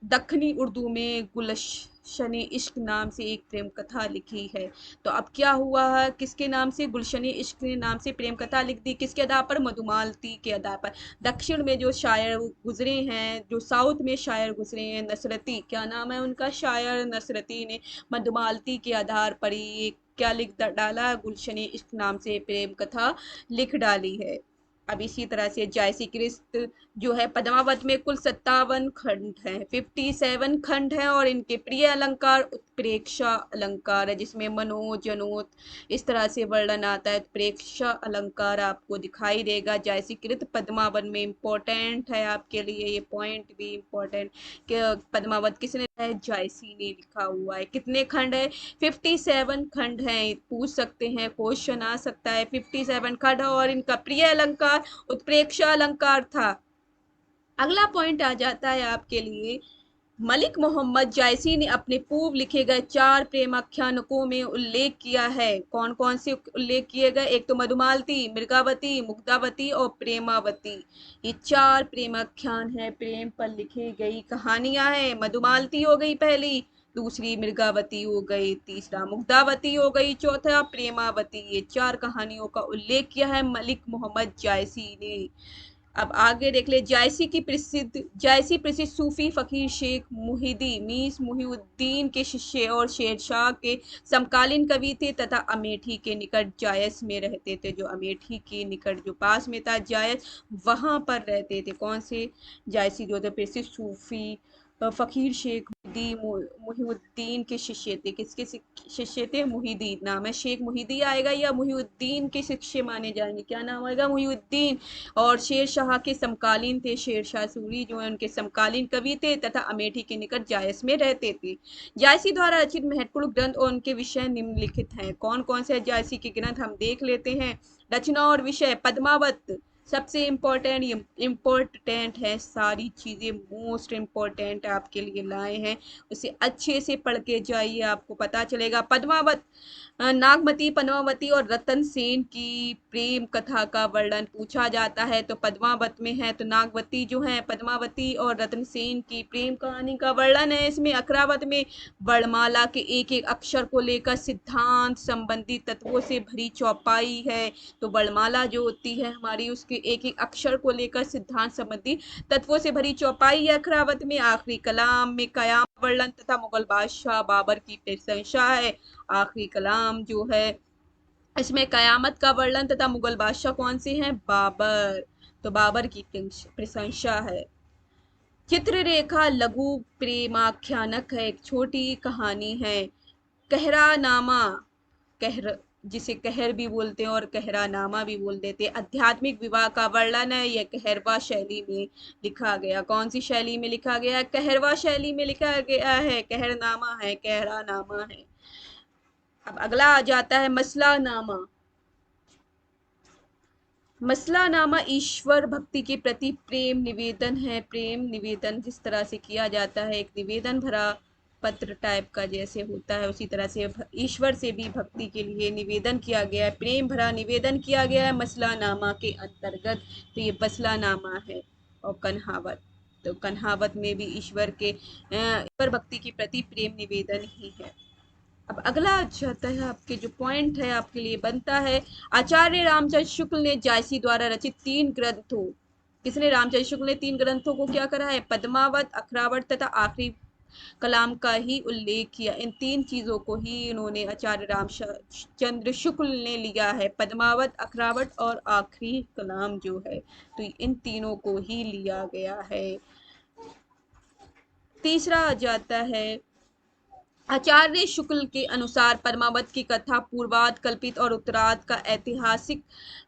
दक्षिणी उर्दू में गुलशन इश्क नाम से एक प्रेम कथा लिखी है। तो अब क्या हुआ है, किसके नाम से? गुलशन इश्क के नाम से प्रेम कथा लिख दी। किसके आधार पर? मधुमालती के आधार पर। दक्षिण में जो शायर गुजरे हैं, जो साउथ में शायर गुजरे हैं, नसरती, क्या नाम है उनका? शायर नसरती ने मधुमालती के आधार पर ही क्या डाला, गुलशनी इश्क नाम से प्रेम कथा लिख डाली है। अब इसी तरह से जायसी कृत जो है पद्मावत में कुल 57 खंड हैं, 57 खंड हैं, और इनके प्रिय अलंकार उत्प्रेक्षा अलंकार है, जिसमें मनोज जनोत इस तरह से वर्णन आता है। उत्प्रेक्षा अलंकार आपको दिखाई देगा जायसी कृत पद्मावत में। इंपॉर्टेंट है आपके लिए ये पॉइंट भी इम्पोर्टेंट कि पद्मावत किसने है, जायसी ने लिखा हुआ है। कितने खंड है, 57 खंड हैं। पूछ सकते हैं, क्वेश्चन आ सकता है। 57 खंड और इनका प्रिय अलंकार उत्प्रेक्षा अलंकार था। अगला पॉइंट आ जाता है आपके लिए, मलिक मोहम्मद जायसी ने अपने पूर्व लिखे गए 4 प्रेमाख्यानकों में उल्लेख किया है। कौन कौन से उल्लेख किए गए, एक तो मधुमालती, मृगावती, मुग्धावती और प्रेमावती। ये 4 प्रेमाख्यान है, प्रेम पर लिखी गई कहानियां हैं। मधुमालती हो गई पहली, दूसरी मृगावती हो गई, तीसरा मुग्धावती हो गई, चौथा प्रेमावती। ये 4 कहानियों का उल्लेख किया है मलिक मोहम्मद जायसी ने। अब आगे देख ले, जायसी प्रसिद्ध सूफी फकीर शेख मुहिदी मीस मुहिउद्दीन के शिष्य और शेरशाह के समकालीन कवि थे तथा अमेठी के निकट जायस में रहते थे। जो अमेठी के निकट जो पास में था जायस, वहां पर रहते थे। कौन से, जायसी जो थे प्रसिद्ध सूफी फकीर शेख मुहिउद्दीन के शिष्य थे। किसके शिष्य थे, मुहिदीन नाम है। शेख मुहिदी आएगा या मुहिउद्दीन के शिष्य माने जाएंगे, क्या नाम आएगा, मुहिउद्दीन। और शेर शाह के समकालीन थे, शेर शाह सूरी जो है उनके समकालीन कवि थे तथा अमेठी के निकट जायस में रहते थे। जायसी द्वारा रचित महत्वपूर्ण ग्रंथ और उनके विषय निम्नलिखित हैं। कौन कौन से जायसी के ग्रंथ हम देख लेते हैं। रचना और विषय, पद्मावत सबसे इम्पोर्टेंट है, सारी चीजें मोस्ट इम्पोर्टेंट आपके लिए लाए हैं, उसे अच्छे से पढ़ के जाइए, आपको पता चलेगा। पद्मावत, नागमती, पद्मावती और रतन सेन की प्रेम कथा का वर्णन पूछा जाता है तो पद्मावत में है। तो नागवती जो है, पद्मावती और रतन सेन की प्रेम कहानी का वर्णन है इसमें। अकरावत में वर्णमाला के एक एक अक्षर को लेकर सिद्धांत संबंधी तत्वों से भरी चौपाई है। तो वर्णमाला जो होती है हमारी, उसके एक एक अक्षर को लेकर सिद्धांत संबंधी तत्वों से भरी चौपाई है अकरावत में। आखिरी कलाम में कयाम वर्णन तथा मुगल बादशाह बाबर की प्रशंसा है। आखिरी कलाम जो है इसमें कयामत का वर्णन तथा मुगल बादशाह कौन से हैं, बाबर, तो बाबर की प्रशंसा है। चित्ररेखा लघु प्रेमाख्यानक है, एक छोटी कहानी है। कहरानामा, कहर जिसे कहर भी बोलते हैं और कहरानामा भी बोल देते हैं, आध्यात्मिक विवाह का वर्णन है। यह कहरवा शैली में लिखा गया। कौन सी शैली में लिखा गया है, कहरवा शैली में लिखा गया है। कहरनामा है, कहरानामा है। अब अगला आ जाता है मसलानामा। मसलानामा ईश्वर भक्ति के प्रति प्रेम निवेदन है। प्रेम निवेदन जिस तरह से किया जाता है, एक निवेदन भरा पत्र टाइप का जैसे होता है, उसी तरह से ईश्वर से भी भक्ति के लिए निवेदन किया गया है, प्रेम भरा निवेदन किया गया है मसलानामा के अंतर्गत। तो ये मसलानामा है। और कन्हावत, तो कन्हावत में भी ईश्वर के ईश्वर भक्ति के प्रति प्रेम निवेदन ही है। अब अगला आ जाता है आपके जो पॉइंट है आपके लिए बनता है, आचार्य रामचंद्र शुक्ल ने जायसी द्वारा रचित 3 ग्रंथों, किसने, रामचंद्र शुक्ल ने 3 ग्रंथों को क्या करा है, पद्मावत, अखरावत तथा आखिरी कलाम का ही उल्लेख किया। इन 3 चीजों को ही इन्होंने आचार्य रामचंद्र शुक्ल ने लिया है, पद्मावत, अखरावत और आखिरी कलाम जो है, तो इन तीनों को ही लिया गया है। तीसरा आ जाता है, आचार्य शुक्ल के अनुसार पद्मावत की कथा पूर्वाद कल्पित और उत्तराद का ऐतिहासिक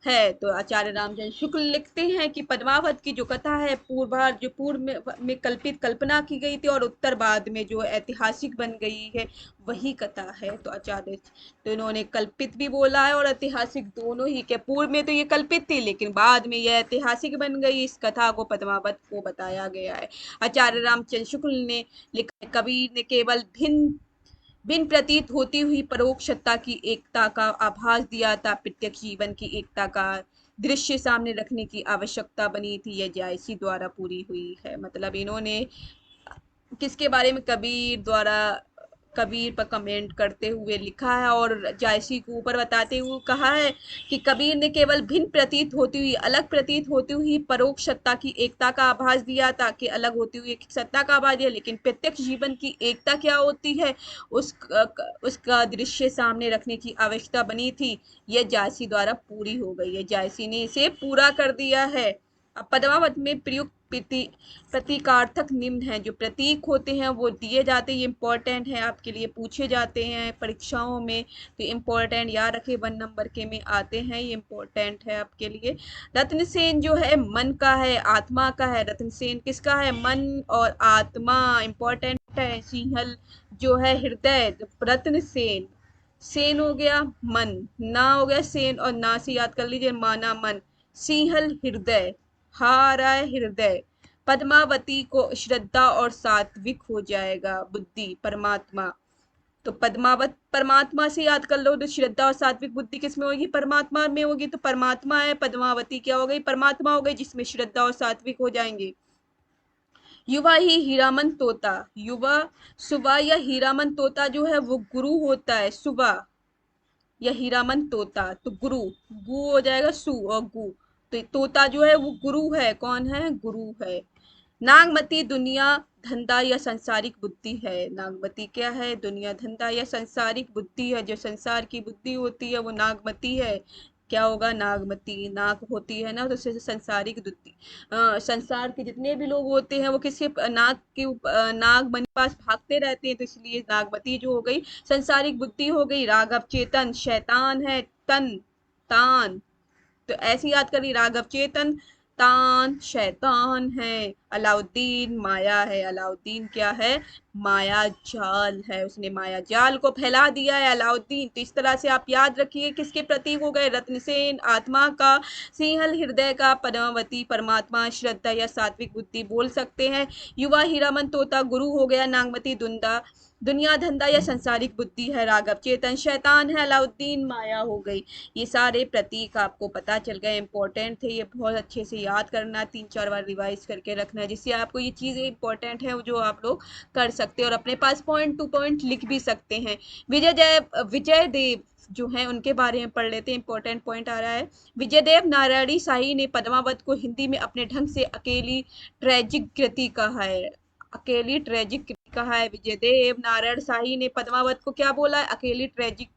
है। तो आचार्य रामचंद्र शुक्ल लिखते हैं कि पद्मावत की जो कथा है पूर्वार्ध जो पूर्व में कल्पित कल्पना की गई थी और उत्तर बाद में जो ऐतिहासिक बन गई है वही कथा है। तो आचार्य, तो इन्होंने कल्पित भी बोला है और ऐतिहासिक दोनों ही के, पूर्व में तो ये कल्पित थी लेकिन बाद में यह ऐतिहासिक बन गई, इस कथा को पद्मावत को बताया गया है। आचार्य रामचंद्र शुक्ल ने लिखा, कबीर ने केवल भिन्न बिन प्रतीत होती हुई परोक्ष सत्ता की एकता का आभास दिया था, प्रत्यक्ष जीवन की एकता का दृश्य सामने रखने की आवश्यकता बनी थी, यह जायसी द्वारा पूरी हुई है। मतलब इन्होंने किसके बारे में, कबीर द्वारा कबीर पर कमेंट करते हुए लिखा है और जायसी को ऊपर बताते हुए कहा है कि कबीर ने केवल भिन्न प्रतीत होती हुई, अलग प्रतीत होती हुई परोक्ष सत्ता की एकता का आभास दिया, ताकि अलग होती हुई एक सत्ता का आभास दिया, लेकिन प्रत्यक्ष जीवन की एकता क्या होती है उस उसका दृश्य सामने रखने की आवश्यकता बनी थी। यह जायसी द्वारा पूरी हो गई है, जायसी ने इसे पूरा कर दिया है। अब पद्मावत में प्रयुक्त प्रतीकार्थक निम्न है, जो प्रतीक होते हैं वो दिए जाते हैं, ये इंपॉर्टेंट है, आपके लिए पूछे जाते हैं परीक्षाओं में, तो इम्पोर्टेंट याद रखे, 1 नंबर के में आते हैं, ये इम्पोर्टेंट है आपके लिए। रत्नसेन जो है मन का है, आत्मा का है, रत्नसेन किसका है, मन और आत्मा, इम्पोर्टेंट है। सिंहल जो है हृदय, रत्नसेन, सेन हो गया मन, ना हो गया सेन और ना से याद कर लीजिए, माना मन, सिंहल हृदय, हारा हृदय। पद्मावती को श्रद्धा और सात्विक हो जाएगा, बुद्धि परमात्मा, तो पद्मावत परमात्मा से याद कर लो, तो श्रद्धा और सात्विक बुद्धि किस में होगी, परमात्मा में होगी, तो परमात्मा है, पद्मावती क्या हो गई, परमात्मा हो गई, जिसमें श्रद्धा और सात्विक हो जाएंगे। युवा ही हीरामन तोता, युवा सुबह या हीरामन तोता जो है वो गुरु होता है, सुबह या हीरामन तोता, तो गुरु, गु हो जाएगा सु और गु, तो तोता जो है वो गुरु है, कौन है, गुरु है। नागमती दुनिया धंधा या संसारिक बुद्धि है, नागमती क्या है, दुनिया धंधा या संसारिक बुद्धि है, जो संसार की बुद्धि होती है वो नागमती है। क्या होगा, नागमती, नाग होती है ना, तो उससे संसारिक बुद्धि, संसार के जितने भी लोग होते हैं वो किसी नाग के नाग मणि पास भागते रहते हैं, तो इसलिए नागमती जो हो गई संसारिक बुद्धि हो गई। राघव चेतन शैतान है, तन तान, तो ऐसी याद करिए, राघव चेतन तान शैतान है। अलाउद्दीन माया है, अलाउद्दीन क्या है, माया जाल है, उसने माया जाल को फैला दिया है अलाउद्दीन। तो इस तरह से आप याद रखिए किसके प्रतीक हो गए, रत्नसेन आत्मा का, सिंहल हृदय का, पद्मावती परमात्मा, श्रद्धा या सात्विक बुद्धि बोल सकते हैं। युवा हीरामन तोता गुरु हो गया, नागमती दुंदा दुनिया धंधा या संसारिक बुद्धि है, राघव चेतन शैतान है, अलाउद्दीन माया हो गई। ये सारे प्रतीक आपको पता चल गए, इंपॉर्टेंट थे, ये बहुत अच्छे से याद करना, 3-4 बार रिवाइज करके रखना है, जिससे आपको ये चीज़ें इंपॉर्टेंट है जो आप लोग कर सकते हैं और अपने पास पॉइंट टू पॉइंट लिख भी सकते हैं। विजय देव जो है उनके बारे में पढ़ लेते हैं, इंपॉर्टेंट पॉइंट आ रहा है। विजयदेव नारायणी शाही ने पद्मावत को हिंदी में अपने ढंग से अकेली ट्रेजिक कृति कहा है, अकेली ट्रेजिक कृति कहा है। विजयदेव नारायण शाही ने पद्मावत को क्या बोला है, अकेली ट्रेजिक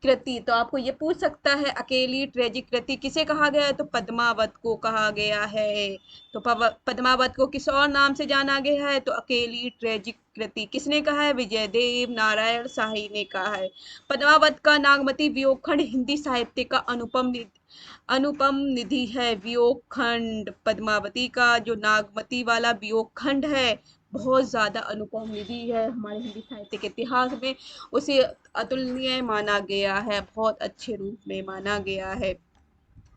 कृति। तो आपको ये पूछ सकता है अकेली ट्रेजिक कृति किसे कहा गया है, तो पद्मावत को कहा गया है। तो पद्मावत को किस और नाम से जाना गया है, तो अकेली ट्रेजिक कृति किसने कहा है, विजयदेव नारायण शाही ने कहा है। पद्मावत का नागमती वियोग खंड हिंदी साहित्य का अनुपम निधि है, वियोग खंड, पद्मावती का जो नागमती वाला वियोग खंड है बहुत ज्यादा अनुपम निधि है हमारे हिंदी साहित्य के इतिहास में, उसे अतुलनीय माना गया है, बहुत अच्छे रूप में माना गया है।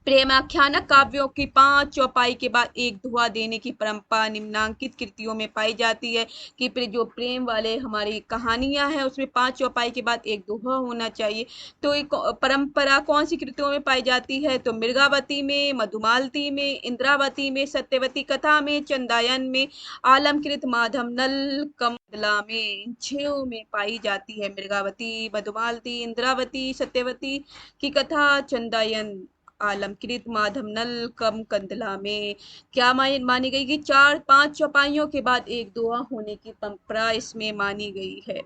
प्रेमाख्यानक काव्यों की 5 चौपाई के बाद एक दोहा देने की परंपरा निम्नांकित कृतियों में पाई जाती है, कि जो प्रेम वाले हमारी कहानियां हैं उसमें 5 चौपाई के बाद एक दोहा होना चाहिए। तो एक परंपरा कौन सी कृतियों में पाई जाती है, तो मृगावती में, मधुमालती में, इंद्रावती में, सत्यवती कथा में, चंदायन में, आलमकृत माधव नल कमला में, इन 6 में पाई जाती है, मृगावती, मधुमालती, इंद्रावती, सत्यवती की कथा, चंदायन, आलमकृत माधवनल कम कंदला में। क्या मानी गई कि 4-5 चौपाइयों के बाद एक दोहा होने की परंपरा इसमें मानी गई है।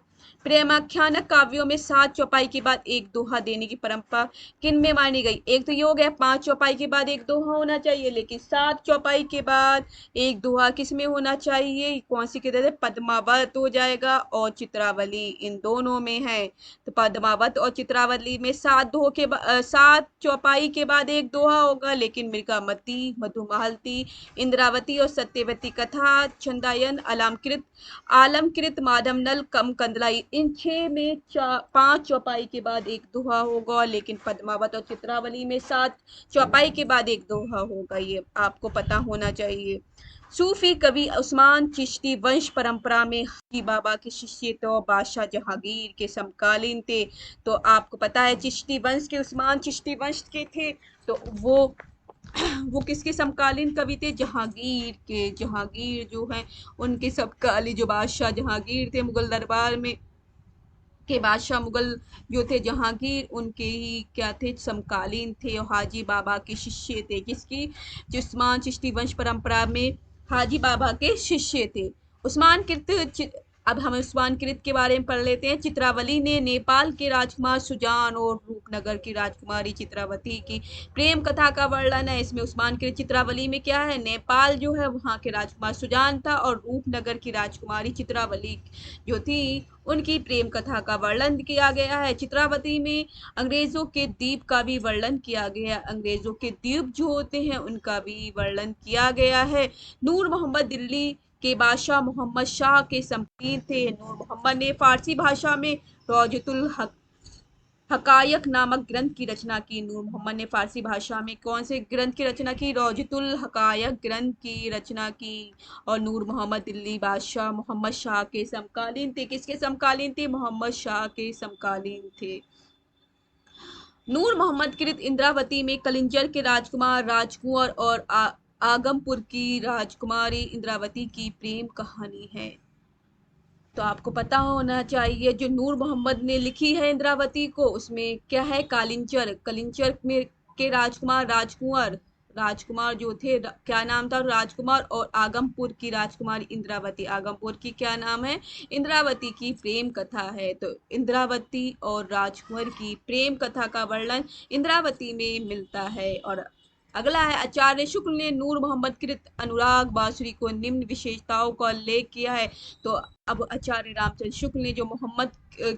प्रेमाख्यानक काव्यों में 7 चौपाई के बाद एक दोहा देने की परंपरा किन में मानी गई, एक तो ये हो गया 5 चौपाई के बाद एक दोहा होना चाहिए, लेकिन 7 चौपाई के बाद एक दोहा किस में होना चाहिए, कौन सी कहते हैं, पद्मावत हो जाएगा और चित्रावली, इन दोनों में है। तो पद्मावत और चित्रावली में 7 चौपाई के बाद एक दोहा होगा, लेकिन मृगामती, मधुमालती, इंद्रावती और सत्यवती कथा, छंदायन, आलमकृत माधवनल कम कंदलाई, इन 6 में 5 चौपाई के बाद एक दोहा होगा, लेकिन पद्मावत और चित्रावली में 7 चौपाई के बाद एक दोहा होगा, ये आपको पता होना चाहिए। सूफी कवि उस्मान चिश्ती वंश परंपरा में हकी बाबा के शिष्य तो बादशाह जहांगीर के समकालीन थे। तो आपको पता है चिश्ती वंश के, उस्मान चिश्ती वंश के थे, तो वो किसके समकालीन कवि थे, जहांगीर के, जहांगीर जो है उनके समकालीन, जो बादशाह जहांगीर थे मुगल दरबार में, के बादशाह मुगल जो थे जहांगीर उनके ही क्या थे, समकालीन थे और हाजी बाबा के शिष्य थे। किसकी? उस्मान चिश्ती वंश परंपरा में हाजी बाबा के शिष्य थे। उस्मान कृत अब हम उस्मान कृत के बारे में पढ़ लेते हैं। चित्रावली ने नेपाल के राजकुमार सुजान और रूपनगर की राजकुमारी चित्रावती की प्रेम कथा का वर्णन है। इसमें उस्मान कृत चित्रावली में क्या है, नेपाल जो है वहाँ के राजकुमार सुजान था और रूपनगर की राजकुमारी चित्रावली जो थी उनकी प्रेम कथा का वर्णन किया गया है। चित्रावती में अंग्रेजों के द्वीप का भी वर्णन किया गया। अंग्रेजों के द्वीप जो होते हैं उनका भी वर्णन किया गया है। नूर मोहम्मद दिल्ली के बादशाह मोहम्मद शाह के समकालीन थे। नूर मोहम्मद ने फारसी भाषा में रौजतुल हकायक नामक ग्रंथ की रचना की। नूर मोहम्मद ने फारसी भाषा में कौन से ग्रंथ की रचना की? रौजतुल हकायक ग्रंथ की रचना की। और नूर मोहम्मद दिल्ली बादशाह मोहम्मद शाह के समकालीन थे। किसके समकालीन थे? मोहम्मद शाह के समकालीन थे। नूर मोहम्मद कृत इंद्रावती में कलिंजर के राजकुमार राजकुंवर और आगमपुर की राजकुमारी इंद्रावती की प्रेम कहानी है। तो आपको पता होना चाहिए जो नूर मोहम्मद ने लिखी है इंद्रावती को, उसमें क्या है, कालिंचर, कलिंचर में के राजकुमार राजकुंवर, राजकुमार जो थे क्या नाम था, राजकुमार, और आगमपुर की राजकुमारी इंद्रावती, आगमपुर की क्या नाम है, इंद्रावती की प्रेम कथा है। तो इंद्रावती और राजकुंवर की प्रेम कथा का वर्णन इंद्रावती में मिलता है। और अगला है, आचार्य शुक्ल ने नूर मोहम्मद कृत अनुराग बांसुरी को निम्न विशेषताओं का उल्लेख किया है। तो अब आचार्य रामचंद्र शुक्ल ने जो मोहम्मद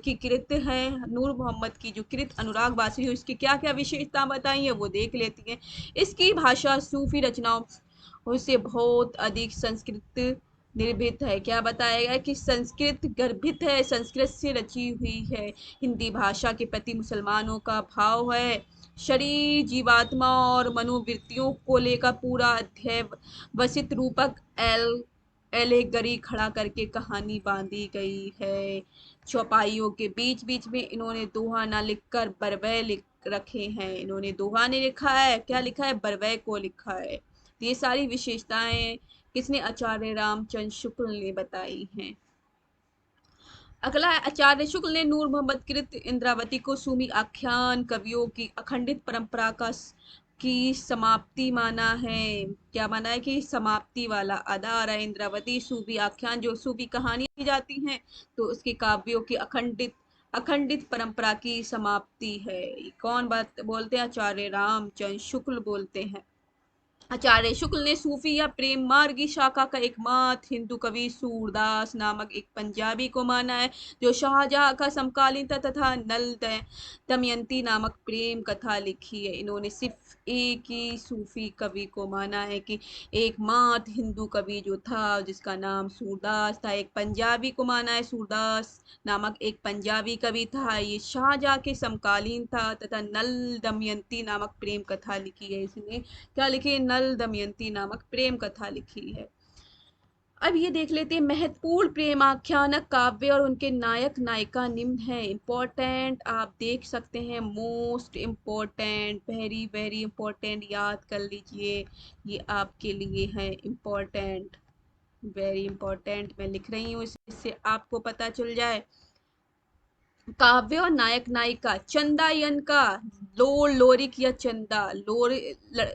की कृत है, नूर मोहम्मद की जो कृत अनुराग बांसुरी है, उसकी क्या क्या विशेषता बताई है वो देख लेती हैं। इसकी भाषा सूफी रचनाओं से बहुत अधिक संस्कृत निर्भित है। क्या बताया गया कि संस्कृत गर्भित है, संस्कृत से रची हुई है। हिंदी भाषा के प्रति मुसलमानों का भाव है। शरीर, जीवात्मा और मनोवृत्तियों को लेकर पूरा अध्याय वसित रूपक एलेगरी खड़ा करके कहानी बांधी गई है। चौपाइयों के बीच बीच में इन्होंने दोहा ना लिखकर बरवै लिख रखे हैं। इन्होंने दोहा नहीं लिखा है, क्या लिखा है, बरवै को लिखा है। ये सारी विशेषताएं किसने? आचार्य रामचंद्र शुक्ल ने बताई हैं। अगला है, आचार्य शुक्ल ने नूर मोहम्मद कृत इंद्रावती को सूमी आख्यान कवियों की अखंडित परंपरा की समाप्ति माना है। क्या माना है? कि समाप्ति वाला आधार है। इंद्रावती सूफी आख्यान जो सूफी कहानी की जाती हैं तो उसके काव्यों की अखंडित अखंडित परंपरा की समाप्ति है। कौन बात बोलते हैं? आचार्य रामचंद्र शुक्ल बोलते हैं। आचार्य शुक्ल ने सूफी या प्रेम मार्गी शाखा का एकमात्र हिंदू कवि सूरदास नामक एक पंजाबी को माना है जो शाहजहां का समकालीन था तथा नल दमयंती नामक प्रेम कथा लिखी है। इन्होंने सिर्फ एक ही सूफी कवि को माना है कि एकमात्र हिंदू कवि जो था जिसका नाम सूरदास था, एक पंजाबी को माना है, सूरदास नामक एक पंजाबी कवि था, ये शाहजहां के समकालीन था तथा नल दमयंती नामक प्रेम कथा लिखी है। इसने क्या लिखी? नल दमयंती नामक प्रेम कथा लिखी है। अब ये देख लेते हैं महत्वपूर्ण प्रेमाख्यानक काव्य और उनके नायक नायिका निम्न है। इम्पोर्टेंट आप देख सकते हैं, most important, very very important, याद कर लीजिए, ये आपके लिए है इम्पोर्टेंट, वेरी इम्पोर्टेंट। मैं लिख रही हूँ इससे आपको पता चल जाए। काव्य और नायक नायिका, चंदायन का लोर, लोरिक या चंदा, लोर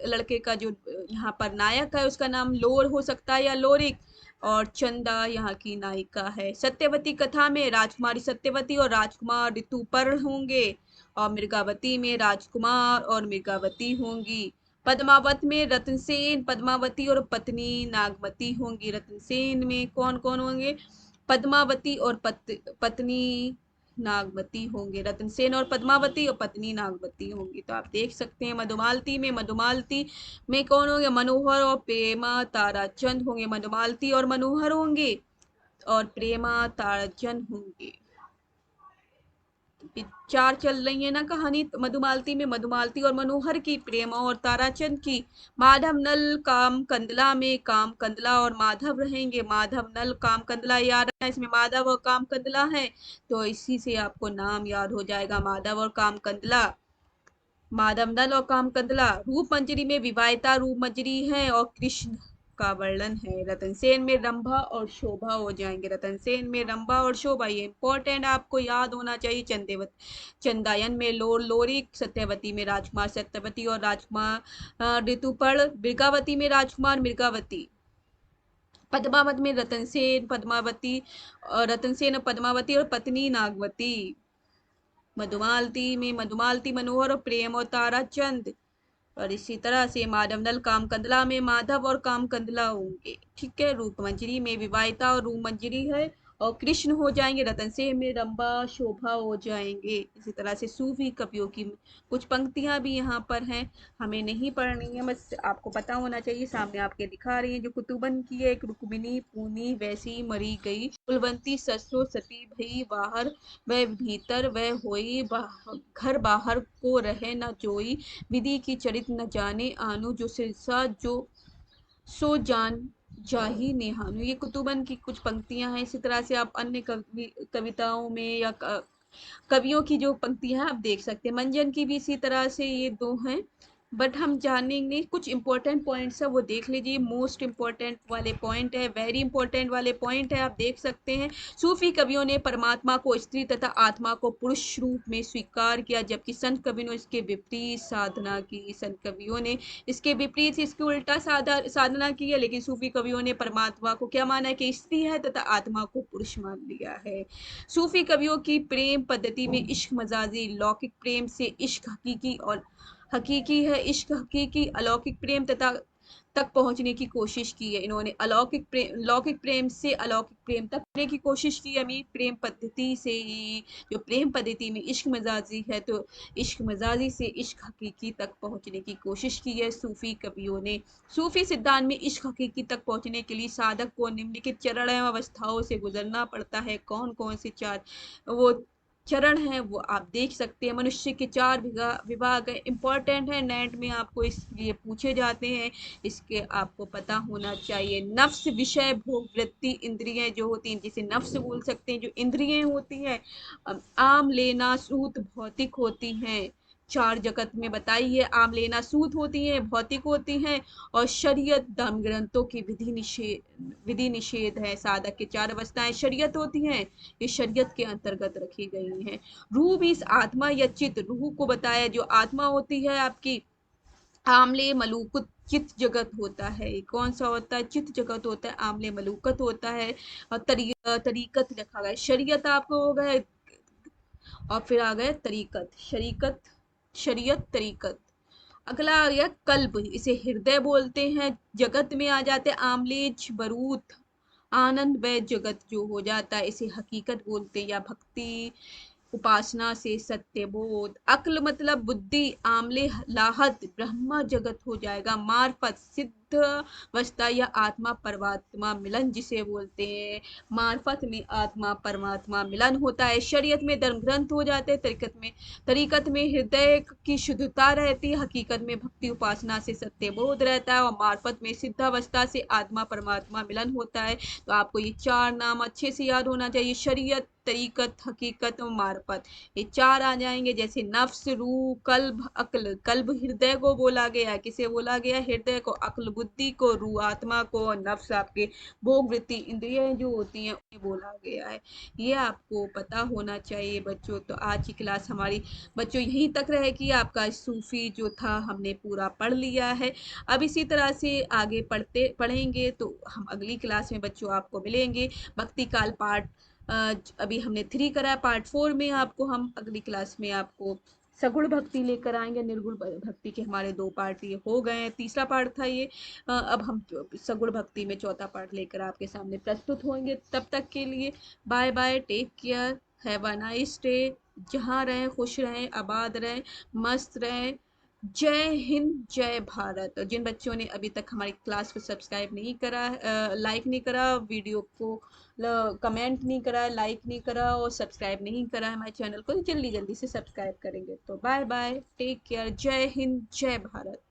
लड़के का जो यहाँ पर नायक है उसका नाम लोर हो सकता है या लोरिक, और चंदा यहाँ की नायिका है। सत्यवती कथा में राजकुमारी सत्यवती और राजकुमार ऋतुपर्ण होंगे और मृगावती में राजकुमार और मृगावती होंगी। पद्मावत में रत्नसेन, पद्मावती और पत्नी नागमती होंगी। रत्नसेन में कौन कौन होंगे? पद्मावती और पत्नी नागवती होंगे। रत्नसेन और पद्मावती और पत्नी नागवती होंगी। तो आप देख सकते हैं मधुमालती में कौन होंगे? मनोहर और प्रेमा ताराचंद होंगे। मधुमालती और मनोहर होंगे और प्रेमा ताराचंद होंगे। चार चल रही है ना कहानी मधुमालती में, मधुमालती और मनोहर की, प्रेमा और ताराचंद की। माधव नल काम कंदला में काम कंदला और माधव रहेंगे। माधव नल काम कंदला याद है, इसमें माधव और काम कंदला है तो इसी से आपको नाम याद हो जाएगा, माधव और काम कंदला, माधव नल और काम कंदला। रूप मंजरी में विवाहिता रूप मंजरी है और कृष्ण का वर्णन है। रतनसेन में रंभा और शोभा हो जाएंगे। रतनसेन में रंभा और शोभा, ये इंपॉर्टेंट आपको याद होना चाहिए। चंदायन में लोरी, सत्यवती में राजकुमार सत्यवती और राजकुमार ऋतुपर्ण, मृगावती में राजकुमार मृगावती, पद्मावत में रतनसेन पद्मावती और रतनसेन और पद्मावती और पत्नी नागवती। मधुमालती में मधुमालती मनोहर और प्रेम और ताराचंद। और इसी तरह से माधवनल कामकंदला में माधव और कामकंदला होंगे। ठीक है। रूपमंजरी में विवाहिता और रूपमंजरी है। और कृष्ण हो जाएंगे। रतनसेन में रंभा शोभा हो जाएंगे। इसी तरह से सूफी कवियों की कुछ पंक्तियां भी यहाँ पर हैं, हमें नहीं पढ़नी है, बस आपको पता होना चाहिए। सामने आपके दिखा रही है जो कुतुबन की है। एक रुक्मिणी पूनी वैसी मरी गई, कुलवंती ससुर सती भई बाहर, वह भीतर वह होई घर बाहर को रहे न जोई, विधि की चरित न जाने आनु, जो सिरसा जो सो जान जाही नेहानु। ये कुतुबन की कुछ पंक्तियां हैं। इसी तरह से आप अन्य कविताओं में या कवियों की जो पंक्तियां हैं आप देख सकते हैं। मंजन की भी इसी तरह से ये दो हैं। बट हम जानेंगे कुछ इंपॉर्टेंट पॉइंट्स है वो देख लीजिए। मोस्ट इंपॉर्टेंट वाले पॉइंट है, वेरी इंपॉर्टेंट वाले पॉइंट है, आप देख सकते हैं। सूफी कवियों ने परमात्मा को स्त्री तथा आत्मा को पुरुष रूप में स्वीकार किया, जबकि संत कवियों ने इसके विपरीत साधना की। संत कवियों ने इसके विपरीत, इसके उल्टा साधना की है। लेकिन सूफी कवियों ने परमात्मा को क्या माना है कि स्त्री है तथा आत्मा को पुरुष मान लिया है। सूफी कवियों की प्रेम पद्धति में इश्क मजाजी, लौकिक प्रेम से इश्क हकीकी और हकीकी है, इश्क हकीकी अलौकिक प्रेम तक पहुंचने की कोशिश की है। इन्होंने लौकिक प्रेम से अलौकिक प्रेम तक पहुंचने की कोशिश की। अमी प्रेम पद्धति से ही, जो प्रेम पद्धति में इश्क मजाजी है, तो इश्क मजाजी से इश्क हकीकी तक पहुंचने की कोशिश की है सूफी कवियों ने। सूफी सिद्धांत में इश्क हकीकी तक पहुंचने के लिए साधक को निम्नलिखित चरण एवं अवस्थाओं से गुजरना पड़ता है। कौन कौन से चार वो चरण है वो आप देख सकते हैं। मनुष्य के चार विभाग है, इंपॉर्टेंट है, नेट में आपको इसलिए पूछे जाते हैं, इसके आपको पता होना चाहिए। नफ्स, विषय, भोग, वृत्ति, इंद्रियां जो होती हैं, जिसे नफ्स बोल सकते हैं, जो इंद्रियां होती हैं। आम लेना सूत भौतिक होती हैं। चार जगत में बताइए, आम लेना सूत होती हैं, भौतिक होती हैं, और शरीयत धर्म ग्रंथों की विधि निषेध है। साधक की चार अवस्थाएं शरीयत होती हैं, ये शरीयत के अंतर्गत रखी गई हैं। रूह भी आत्मा या चित्त, रूह को बताया जो आत्मा होती है आपकी। आमले मलूकुत चित्त जगत होता है। कौन सा होता है? चित्त जगत होता है। आमले मलूकत होता है। और तरीकत रखा गया। शरीयत आपको हो गए, और फिर आ गए तरीकत, शरीयत तरीकत। अगला आ गया कल्ब, इसे हृदय बोलते हैं। जगत में आ जाते आमलेच बरूथ, आनंद व जगत जो हो जाता है इसे हकीकत बोलते हैं, या भक्ति उपासना से सत्य बोध। अक्ल मतलब बुद्धि, आमले लाहत ब्रह्म जगत हो जाएगा। मार्फत सिद्ध अवस्था या आत्मा परमात्मा मिलन जिसे बोलते हैं। मार्फत में आत्मा परमात्मा मिलन होता है। शरीयत में धर्म ग्रंथ हो जाते हैं। तरीकत में हृदय की शुद्धता रहती है। हकीकत में भक्ति उपासना से सत्य बोध रहता है। और मार्फत में सिद्धावस्था से आत्मा परमात्मा मिलन होता है। तो आपको ये चार नाम अच्छे से याद होना चाहिए। शरीयत, तरीकत, हकीकत और मार्फत, ये चार आ जाएंगे। जैसे नफ्स, रूह, कल्ब, अक्ल। कल्ब हृदय को बोला गया है, किसे बोला गया? हृदय को। अक्ल बुद्धि को, रूह आत्मा को, और नफ्स आपके भोग वृत्ति इंद्रियां जो होती हैं उन्हें बोला गया है। ये आपको पता होना चाहिए बच्चों। तो आज की क्लास हमारी बच्चों यहीं तक रहेगी। आपका सूफी जो था हमने पूरा पढ़ लिया है। अब इसी तरह से आगे पढ़ेंगे तो हम अगली क्लास में बच्चों आपको मिलेंगे। भक्ति काल पाठ अभी हमने 3 करा है, पार्ट 4 में आपको हम अगली क्लास में आपको सगुण भक्ति लेकर आएंगे। निर्गुण भक्ति के हमारे 2 पार्ट ये हो गए हैं, तीसरा पार्ट था ये। अब हम सगुण भक्ति में चौथा पार्ट लेकर आपके सामने प्रस्तुत होंगे। तब तक के लिए bye bye, take care, have a nice day. जहाँ रहें खुश रहें, आबाद रहें, मस्त रहें। जय हिंद, जय भारत। और जिन बच्चों ने अभी तक हमारी क्लास को सब्सक्राइब नहीं करा, लाइक नहीं करा, वीडियो को कमेंट नहीं करा, लाइक नहीं करा और सब्सक्राइब नहीं करा है हमारे चैनल को, तो जल्दी जल्दी से सब्सक्राइब करेंगे। तो बाय बाय, टेक केयर, जय हिंद, जय भारत।